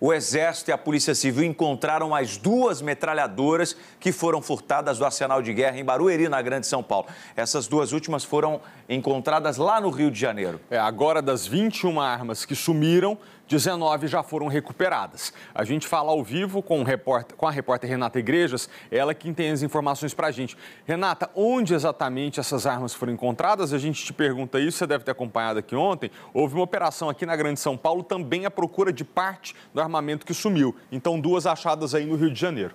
o Exército e a Polícia Civil encontraram mais 2 metralhadoras que foram furtadas do Arsenal de Guerra em Barueri, na Grande São Paulo. Essas 2 últimas foram encontradas lá no Rio de Janeiro. Agora, das 21 armas que sumiram, 19 já foram recuperadas. A gente fala ao vivo com a repórter Renata Igrejas, ela que tem as informações para a gente. Renata, onde exatamente essas armas foram encontradas? A gente te pergunta isso, você deve ter acompanhado aqui ontem. Houve uma operação aqui na Grande São Paulo, também à procura de parte do armamento que sumiu. Então, 2 achadas aí no Rio de Janeiro.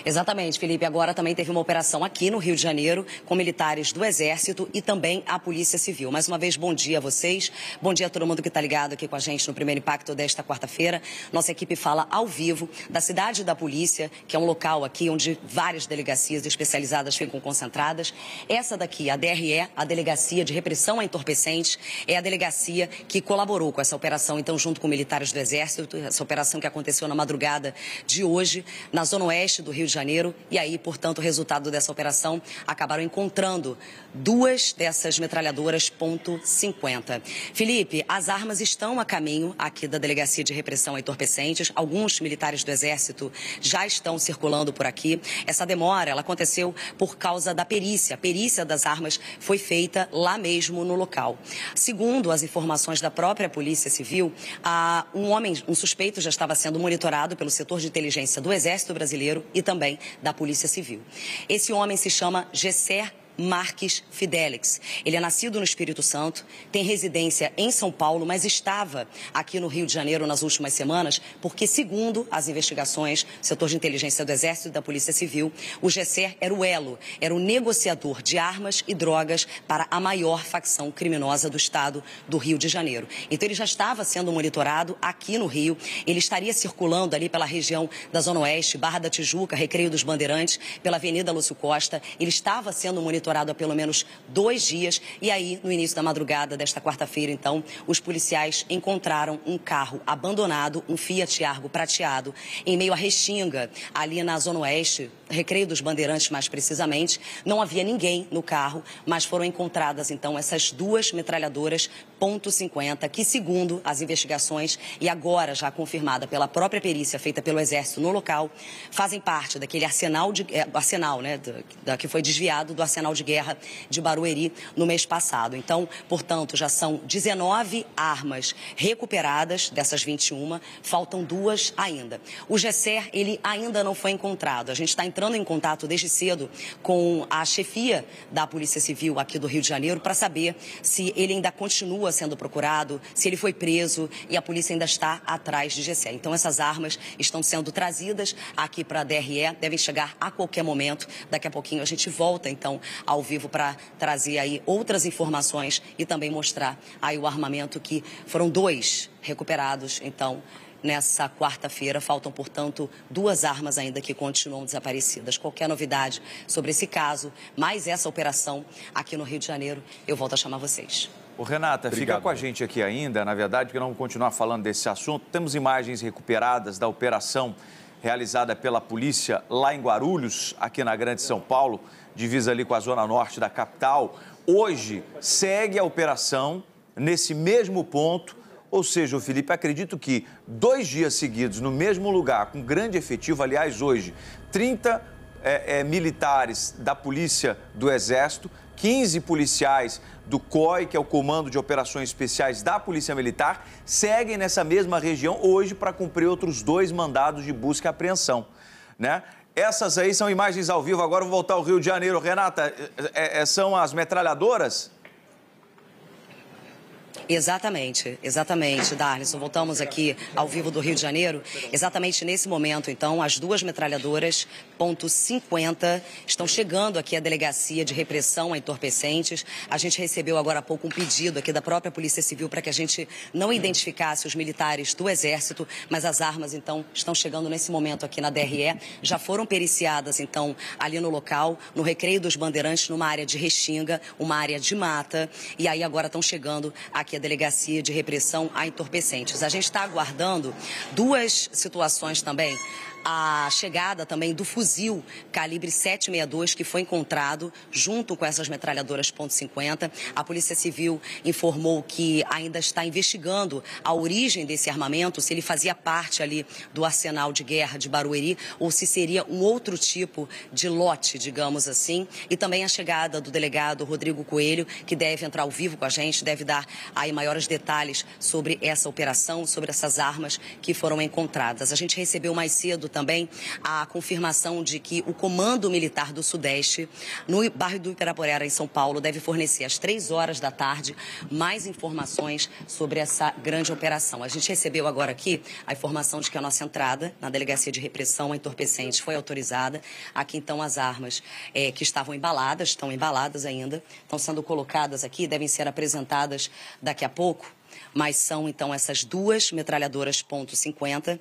Exatamente, Felipe. Agora também teve uma operação aqui no Rio de Janeiro com militares do Exército e também a Polícia Civil. Mais uma vez, bom dia a vocês. Bom dia a todo mundo que está ligado aqui com a gente no Primeiro Impacto desta quarta-feira. Nossa equipe fala ao vivo da Cidade da Polícia, que é um local aqui onde várias delegacias especializadas ficam concentradas. Essa daqui, a DRE, a Delegacia de Repressão a Entorpecentes, é a delegacia que colaborou com essa operação, então, junto com militares do Exército. Essa operação que aconteceu na madrugada de hoje, na zona oeste do Rio de Janeiro, e aí, portanto, o resultado dessa operação acabaram encontrando 2 dessas metralhadoras .50. Felipe, as armas estão a caminho aqui da Delegacia de Repressão a Entorpecentes. Alguns militares do Exército já estão circulando por aqui. Essa demora, ela aconteceu por causa da perícia. A perícia das armas foi feita lá mesmo no local. Segundo as informações da própria Polícia Civil, um suspeito já estava sendo monitorado pelo setor de inteligência do Exército Brasileiro e também da Polícia Civil. Esse homem se chama Gesser Marques Fidelix. Ele é nascido no Espírito Santo, tem residência em São Paulo, mas estava aqui no Rio de Janeiro nas últimas semanas, porque, segundo as investigações do setor de inteligência do Exército e da Polícia Civil, o Gesser era o elo, era o negociador de armas e drogas para a maior facção criminosa do estado do Rio de Janeiro. Então, ele já estava sendo monitorado aqui no Rio, ele estaria circulando ali pela região da Zona Oeste, Barra da Tijuca, Recreio dos Bandeirantes, pela Avenida Lúcio Costa. Ele estava sendo monitorado há pelo menos 2 dias. E aí, no início da madrugada desta quarta-feira, então, os policiais encontraram um carro abandonado, um Fiat Argo prateado, em meio à Restinga, ali na Zona Oeste, Recreio dos Bandeirantes, mais precisamente. Não havia ninguém no carro, mas foram encontradas, então, essas 2 metralhadoras .50, que, segundo as investigações, e agora já confirmada pela própria perícia feita pelo Exército no local, fazem parte daquele arsenal, que foi desviado do Arsenal de Guerra de Barueri no mês passado. Então, portanto, já são 19 armas recuperadas dessas 21, faltam 2 ainda. O Gesser, ele ainda não foi encontrado. A gente está entrando em contato desde cedo com a chefia da Polícia Civil aqui do Rio de Janeiro para saber se ele ainda continua sendo procurado, se ele foi preso, e a polícia ainda está atrás de Gesser. Então, essas armas estão sendo trazidas aqui para a DRE, devem chegar a qualquer momento. Daqui a pouquinho a gente volta, então, ao vivo para trazer aí outras informações e também mostrar aí o armamento, que foram 2 recuperados, então, nessa quarta-feira. Faltam, portanto, 2 armas ainda que continuam desaparecidas. Qualquer novidade sobre esse caso, mais essa operação aqui no Rio de Janeiro, eu volto a chamar vocês. Ô, Renata, Obrigado. Fica com a gente aqui ainda, na verdade, porque nós vamos continuar falando desse assunto. Temos imagens recuperadas da operação realizada pela polícia lá em Guarulhos, aqui na Grande São Paulo, divisa ali com a zona norte da capital. Hoje segue a operação nesse mesmo ponto, ou seja, o Felipe, acredito que 2 dias seguidos no mesmo lugar, com grande efetivo, aliás, hoje, 30 militares da Polícia do Exército, 15 policiais do COI, que é o Comando de Operações Especiais da Polícia Militar, seguem nessa mesma região hoje para cumprir outros 2 mandados de busca e apreensão, né? Essas aí são imagens ao vivo. Agora vou voltar ao Rio de Janeiro. Renata, são as metralhadoras? Exatamente, Darlison. Voltamos aqui ao vivo do Rio de Janeiro. Exatamente nesse momento, então, as 2 metralhadoras .50 estão chegando aqui à Delegacia de Repressão a Entorpecentes. A gente recebeu agora há pouco um pedido aqui da própria Polícia Civil para que a gente não identificasse os militares do Exército, mas as armas, então, estão chegando nesse momento aqui na DRE. Já foram periciadas, então, ali no local, no Recreio dos Bandeirantes, numa área de Restinga, uma área de mata, e aí agora estão chegando aqui a Delegacia de Repressão a Entorpecentes. A gente está aguardando 2 situações também a chegada também do fuzil calibre 762 que foi encontrado junto com essas metralhadoras .50. A Polícia Civil informou que ainda está investigando a origem desse armamento, se ele fazia parte ali do arsenal de guerra de Barueri ou se seria um outro tipo de lote, digamos assim. E também a chegada do delegado Rodrigo Coelho, que deve entrar ao vivo com a gente, deve dar aí maiores detalhes sobre essa operação, sobre essas armas que foram encontradas. A gente recebeu mais cedo também a confirmação de que o Comando Militar do Sudeste, no bairro do Ibirapuera, em São Paulo, deve fornecer às 3 horas da tarde mais informações sobre essa grande operação. A gente recebeu agora aqui a informação de que a nossa entrada na Delegacia de Repressão a Entorpecentes foi autorizada. Aqui, então, as armas que estavam embaladas, estão embaladas ainda, estão sendo colocadas aqui, devem ser apresentadas daqui a pouco, mas são, então, essas duas metralhadoras .50,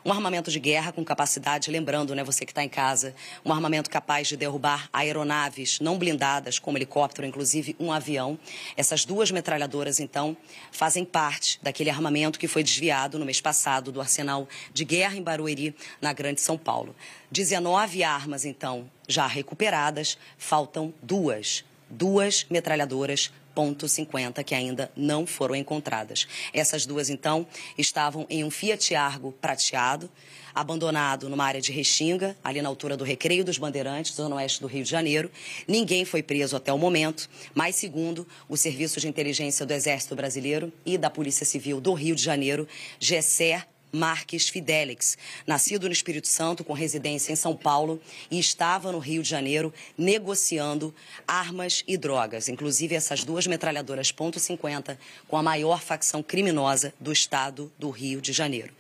um armamento de guerra com capacidade, lembrando, né, você que está em casa, um armamento capaz de derrubar aeronaves não blindadas, como helicóptero, inclusive um avião. Essas duas metralhadoras, então, fazem parte daquele armamento que foi desviado no mês passado do arsenal de guerra em Barueri, na Grande São Paulo. 19 armas, então, já recuperadas, faltam duas metralhadoras .50 que ainda não foram encontradas. Essas duas, então, estavam em um Fiat Argo prateado, abandonado numa área de Restinga, ali na altura do Recreio dos Bandeirantes, zona oeste do Rio de Janeiro. Ninguém foi preso até o momento, mas segundo o Serviço de Inteligência do Exército Brasileiro e da Polícia Civil do Rio de Janeiro, Gesser Marques Fidelix, nascido no Espírito Santo, com residência em São Paulo, e estava no Rio de Janeiro negociando armas e drogas, inclusive essas duas metralhadoras .50 com a maior facção criminosa do estado do Rio de Janeiro.